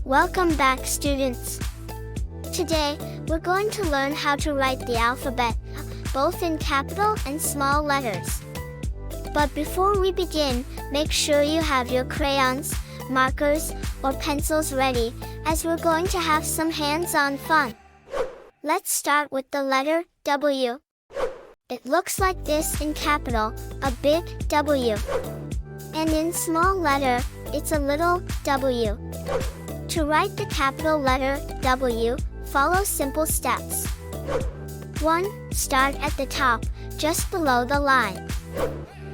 Welcome back, students. Today, we're going to learn how to write the alphabet, both in capital and small letters. But before we begin, make sure you have your crayons, markers, or pencils ready, as we're going to have some hands-on fun. Let's start with the letter W. It looks like this in capital, a big W. And in small letter, it's a little w. To write the capital letter W, follow simple steps. 1. Start at the top, just below the line.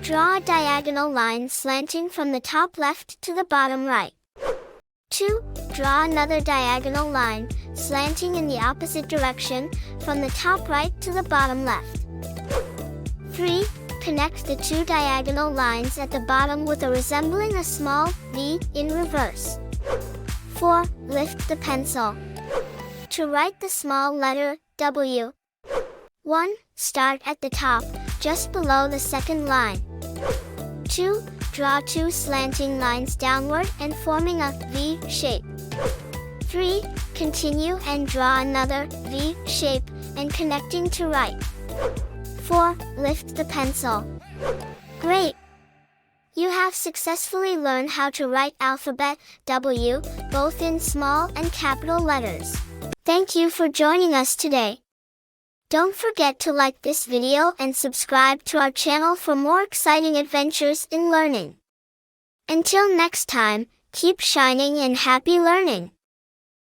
Draw a diagonal line slanting from the top left to the bottom right. 2. Draw another diagonal line, slanting in the opposite direction, from the top right to the bottom left. 3. Connect the two diagonal lines at the bottom with a resembling a small V in reverse. 4. Lift the pencil. To write the small letter W. 1. Start at the top, just below the second line. 2. Draw two slanting lines downward and forming a V shape. 3. Continue and draw another V shape, and connecting to right. 4. Lift the pencil. Great! You have successfully learned how to write alphabet W, both in small and capital letters. Thank you for joining us today. Don't forget to like this video and subscribe to our channel for more exciting adventures in learning. Until next time, keep shining and happy learning!